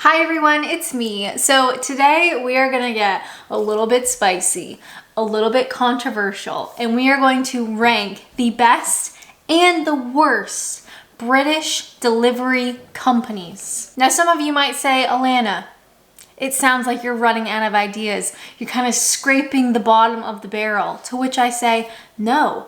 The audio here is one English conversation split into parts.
Hi everyone, it's me. So today we are gonna get a little bit spicy, a little bit controversial, and we are going to rank the best and the worst British delivery companies. Now some of you might say, Alanna, it sounds like you're running out of ideas. You're kind of scraping the bottom of the barrel. To which I say, no.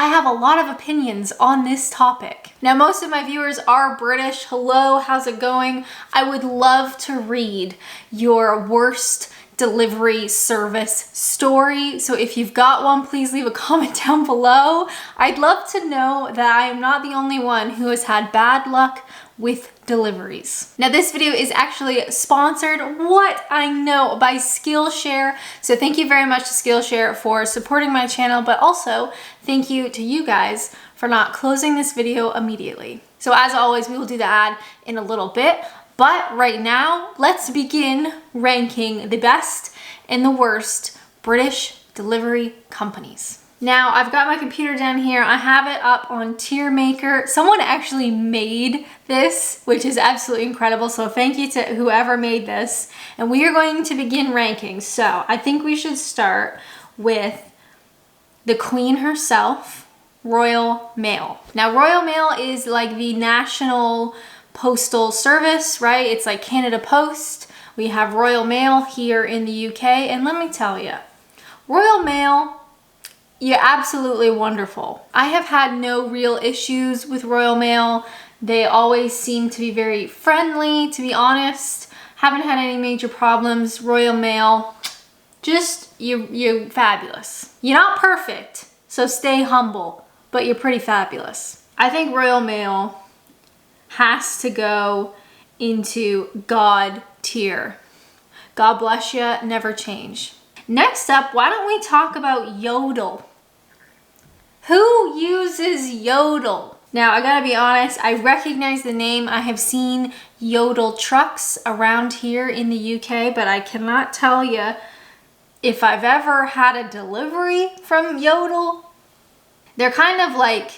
I have a lot of opinions on this topic. Now, most of my viewers are British. Hello, how's it going? I would love to read your worst delivery service story. So if you've got one, please leave a comment down below. I'd love to know that I am not the only one who has had bad luck with deliveries. Now this video is actually sponsored, what I know, by Skillshare. So thank you very much to Skillshare for supporting my channel, but also thank you to you guys for not closing this video immediately. So as always, we will do the ad in a little bit, but right now, let's begin ranking the best and the worst British delivery companies. Now, I've got my computer down here. I have it up on Tier Maker. Someone actually made this, which is absolutely incredible. So thank you to whoever made this. And we are going to begin ranking. So I think we should start with the Queen herself, Royal Mail. Now, Royal Mail is like the national postal service, right? It's like Canada Post. We have Royal Mail here in the UK. And let me tell you, Royal Mail, you're absolutely wonderful. I have had no real issues with Royal Mail. They always seem to be very friendly, to be honest. Haven't had any major problems. Royal Mail, just, you're fabulous. You're not perfect, so stay humble, but you're pretty fabulous. I think Royal Mail has to go into God tier. God bless you, never change. Next up, why don't we talk about Yodel? Who uses Yodel? Now, I gotta be honest, I recognize the name. I have seen Yodel trucks around here in the UK, but I cannot tell you if I've ever had a delivery from Yodel. They're kind of like,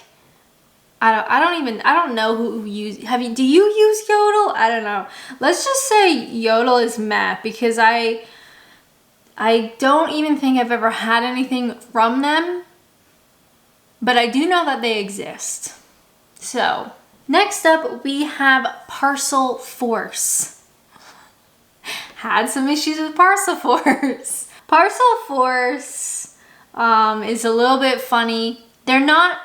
I don't know who use, do you use Yodel? I don't know. Let's just say Yodel is meh, because I don't even think I've ever had anything from them, but I do know that they exist. So, next up we have Parcel Force. Had some issues with Parcel Force. Parcel Force is a little bit funny. They're not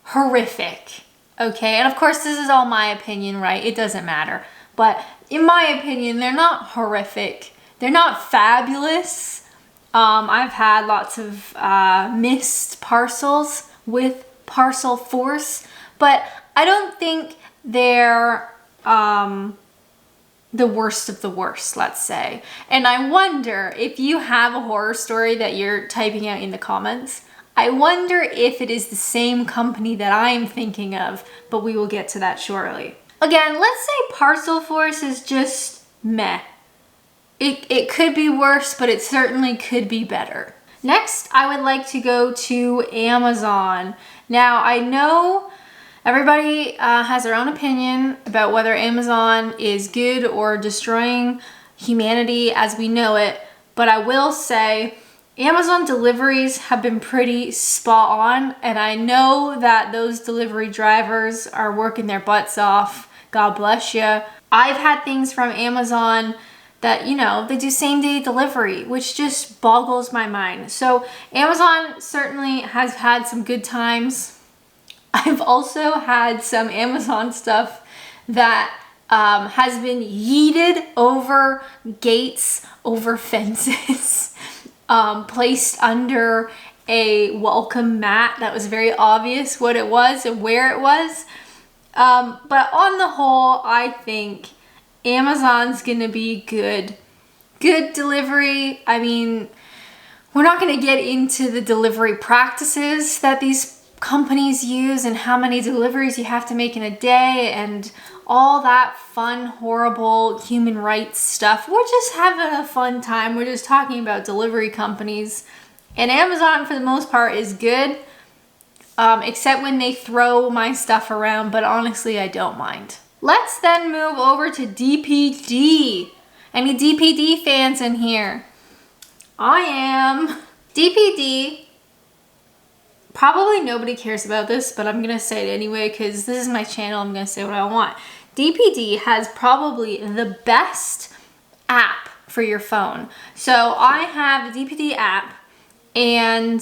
horrific, okay? And of course, this is all my opinion, right? It doesn't matter. But in my opinion, they're not horrific. They're not fabulous. I've had lots of missed parcels with Parcel Force, but I don't think they're the worst of the worst, let's say. And I wonder if you have a horror story that you're typing out in the comments. I wonder if it is the same company that I am thinking of, but we will get to that shortly. Again, let's say Parcel Force is just meh. It could be worse, but it certainly could be better. Next, I would like to go to Amazon. Now, I know everybody has their own opinion about whether Amazon is good or destroying humanity as we know it, but I will say Amazon deliveries have been pretty spot on, and I know that those delivery drivers are working their butts off. God bless you. I've had things from Amazon that, you know, they do same day delivery, which just boggles my mind. So Amazon certainly has had some good times. I've also had some Amazon stuff that has been yeeted over gates, over fences, placed under a welcome mat that was very obvious what it was and where it was. But on the whole, I think Amazon's gonna be good. Good delivery. I mean, we're not gonna get into the delivery practices that these companies use and how many deliveries you have to make in a day and all that fun, horrible human rights stuff. We're just having a fun time. We're just talking about delivery companies. And Amazon, for the most part, is good, except when they throw my stuff around, but honestly, I don't mind. Let's then move over to DPD. Any DPD fans in here? I am. DPD, probably nobody cares about this, but I'm gonna say it anyway because this is my channel. I'm gonna say what I want. DPD has probably the best app for your phone. So I have the DPD app, and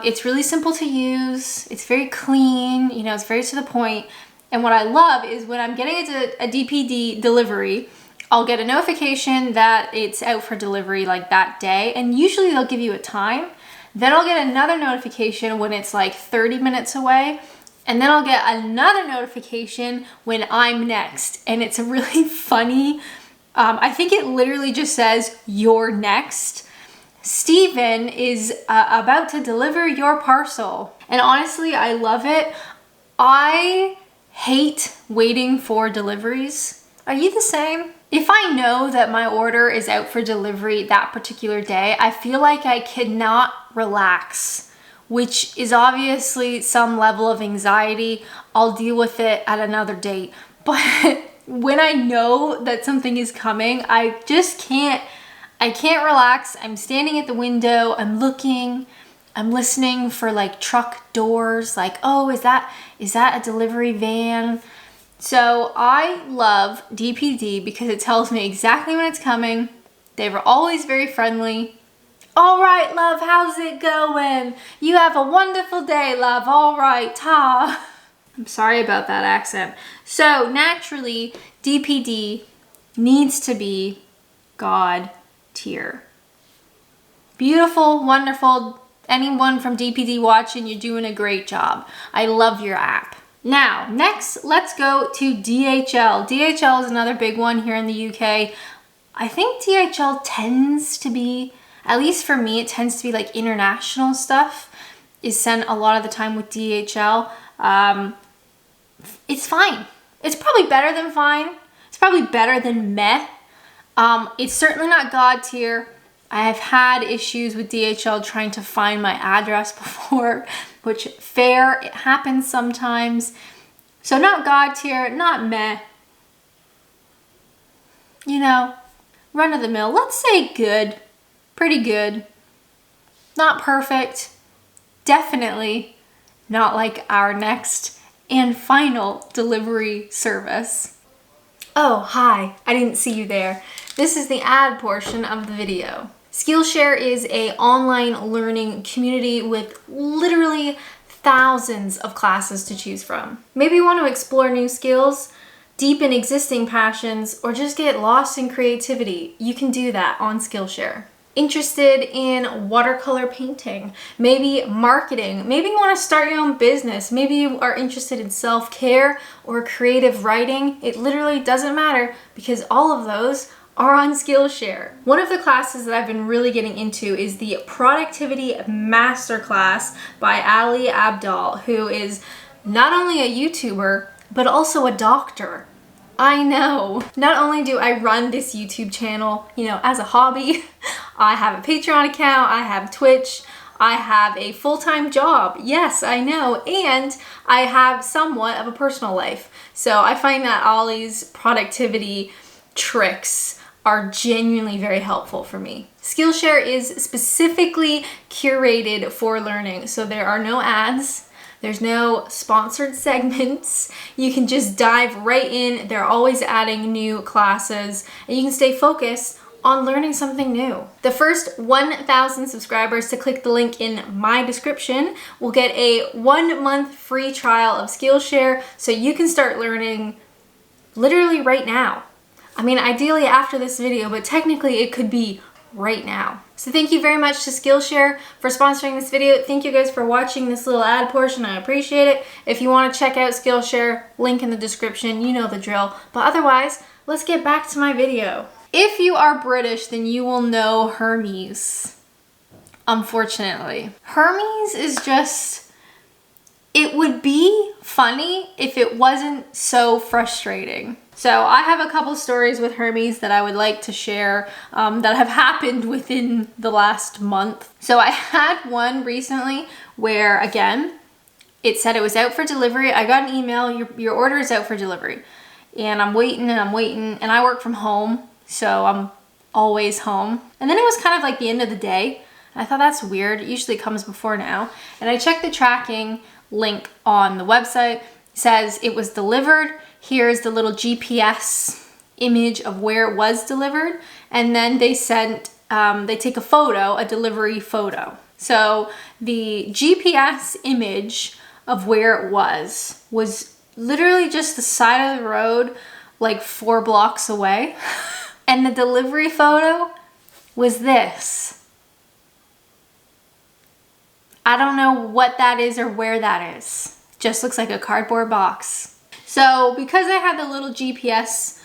it's really simple to use. It's very clean, you know, it's very to the point. And what I love is when I'm getting a DPD delivery, I'll get a notification that it's out for delivery like that day. And usually they'll give you a time. Then I'll get another notification when it's like 30 minutes away. And then I'll get another notification when I'm next. And it's a really funny, I think it literally just says, "You're next. Steven is about to deliver your parcel." And honestly, I love it. I hate waiting for deliveries. Are you the same? If I know that my order is out for delivery that particular day, I feel like I cannot relax, which is obviously some level of anxiety. I'll deal with it at another date. But when I know that something is coming, I can't relax. I'm standing at the window, I'm looking, I'm listening for like truck doors, like, oh, is that a delivery van? So I love DPD because it tells me exactly when it's coming. They were always very friendly. "All right, love, how's it going? You have a wonderful day, love. All right, ta." I'm sorry about that accent. So naturally, DPD needs to be God tier. Beautiful, wonderful. Anyone from DPD watching, you're doing a great job. I love your app. Now, next, let's go to DHL. DHL is another big one here in the UK. I think DHL tends to be, at least for me, it tends to be like international stuff is sent a lot of the time with DHL. It's fine. It's probably better than fine. It's probably better than meh. It's certainly not God tier. I have had issues with DHL trying to find my address before, which fair, it happens sometimes. So not God tier, not meh. You know, run of the mill. Let's say good, pretty good. Not perfect. Definitely not like our next and final delivery service. Oh, hi, I didn't see you there. This is the ad portion of the video. Skillshare is an online learning community with literally thousands of classes to choose from. Maybe you want to explore new skills, deepen existing passions, or just get lost in creativity. You can do that on Skillshare. Interested in watercolor painting, maybe marketing, maybe you want to start your own business, maybe you are interested in self-care or creative writing. It literally doesn't matter because all of those are on Skillshare. One of the classes that I've been really getting into is the Productivity Masterclass by Ali Abdaal, who is not only a YouTuber, but also a doctor. I know. Not only do I run this YouTube channel, you know, as a hobby, I have a Patreon account, I have Twitch, I have a full-time job. Yes, I know. And I have somewhat of a personal life. So I find that Ali's productivity tricks are genuinely very helpful for me. Skillshare is specifically curated for learning, so there are no ads, there's no sponsored segments. You can just dive right in. They're always adding new classes, and you can stay focused on learning something new. The first 1,000 subscribers to click the link in my description will get a 1-month free trial of Skillshare, so you can start learning literally right now. I mean, ideally after this video, but technically it could be right now. So thank you very much to Skillshare for sponsoring this video. Thank you guys for watching this little ad portion. I appreciate it. If you want to check out Skillshare, link in the description, you know the drill. But otherwise, let's get back to my video. If you are British, then you will know Hermes, unfortunately. Hermes is just, it would be funny if it wasn't so frustrating. So I have a couple stories with Hermes that I would like to share that have happened within the last month. So I had one recently where, again, it said it was out for delivery. I got an email, your order is out for delivery. and I'm waiting and I'm waiting, and I work from home, so I'm always home. And then it was kind of like the end of the day. And I thought, that's weird. It usually comes before now. And I checked the tracking link on the website. It says it was delivered. Here's the little GPS image of where it was delivered. And then they sent, they take a photo, a delivery photo. So the GPS image of where it was literally just the side of the road, like 4 blocks away. And the delivery photo was this. I don't know what that is or where that is. Just looks like a cardboard box. So because I had the little GPS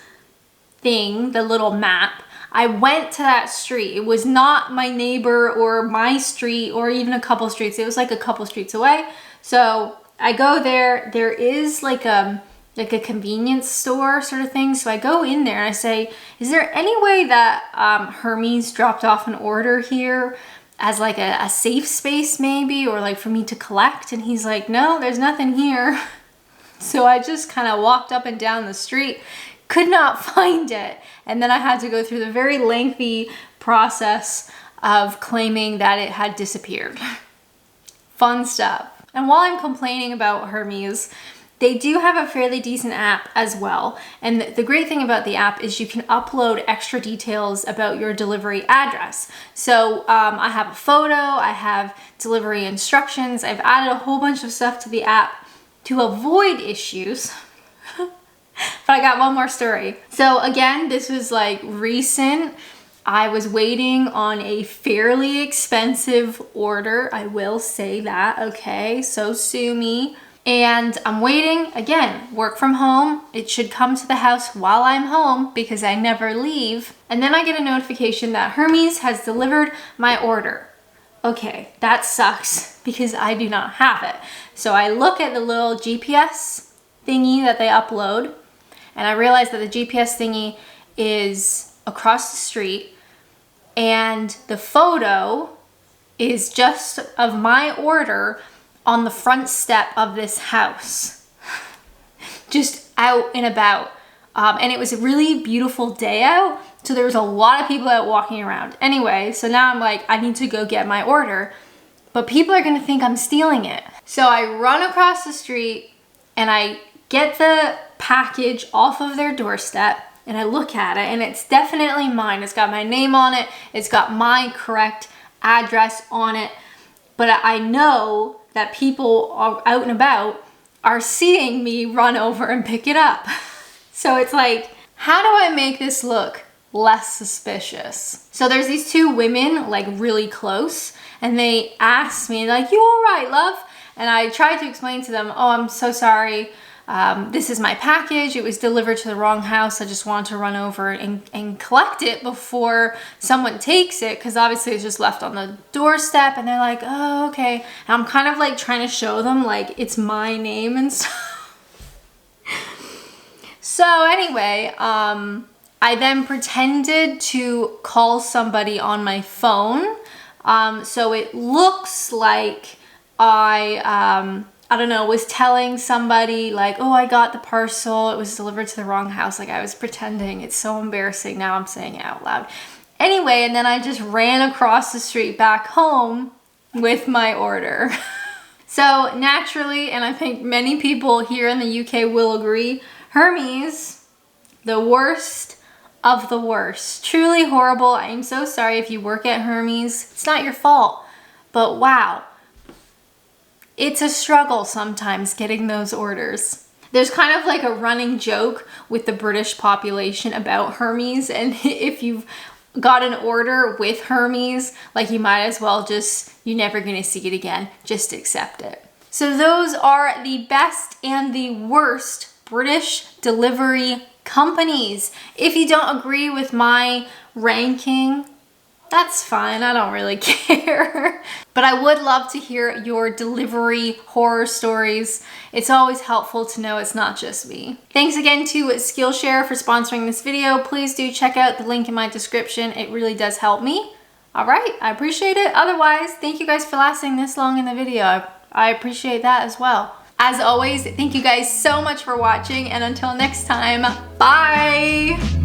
thing, the little map, I went to that street. It was not my neighbor or my street or even a couple streets. It was like a couple streets away. So I go there. There is like a convenience store sort of thing. So I go in there and I say, is there any way that Hermes dropped off an order here as like a safe space maybe, or like for me to collect? And he's like, no, there's nothing here. So I just kind of walked up and down the street, could not find it. And then I had to go through the very lengthy process of claiming that it had disappeared. Fun stuff. And while I'm complaining about Hermes, they do have a fairly decent app as well. And the great thing about the app is you can upload extra details about your delivery address. So I have a photo, I have delivery instructions, I've added a whole bunch of stuff to the app to avoid issues. But I got one more story. So again, this was like recent. I was waiting on a fairly expensive order. I will say that, okay? So sue me. And I'm waiting, again, work from home. It should come to the house while I'm home because I never leave. And then I get a notification that Hermes has delivered my order. Okay, that sucks because I do not have it. So I look at the little GPS thingy that they upload, and I realize that the GPS thingy is across the street, and the photo is just of my order on the front step of this house, just out and about. And it was a really beautiful day out, so there was a lot of people out walking around. Anyway, so now I'm like, I need to go get my order, but people are gonna think I'm stealing it. So I run across the street and I get the package off of their doorstep, and I look at it, and it's definitely mine. It's got my name on it. It's got my correct address on it. But I know that people out and about are seeing me run over and pick it up. So it's like, how do I make this look less suspicious? So there's these 2 women, like really close, and they asked me, like, you all right, love? And I tried to explain to them, oh, I'm so sorry. This is my package. It was delivered to the wrong house. I just want to run over and collect it before someone takes it, because obviously it's just left on the doorstep. And they're like, oh, okay. And I'm kind of like trying to show them like it's my name and stuff. So anyway, I then pretended to call somebody on my phone. So it looks like I don't know, was telling somebody like, oh, I got the parcel. It was delivered to the wrong house. Like I was pretending. It's so embarrassing. Now I'm saying it out loud. Anyway, and then I just ran across the street back home with my order. So naturally, and I think many people here in the UK will agree, Hermes, the worst of the worst. Truly horrible. I am so sorry if you work at Hermes. It's not your fault. But wow. It's a struggle sometimes getting those orders. There's kind of like a running joke with the British population about Hermes, and if you've got an order with Hermes, like you might as well just, you're never gonna see it again, just accept it. So those are the best and the worst British delivery companies. If you don't agree with my ranking, that's fine, I don't really care. But I would love to hear your delivery horror stories. It's always helpful to know it's not just me. Thanks again to Skillshare for sponsoring this video. Please do check out the link in my description. It really does help me. All right, I appreciate it. Otherwise, thank you guys for lasting this long in the video. I appreciate that as well. As always, thank you guys so much for watching, and until next time, bye!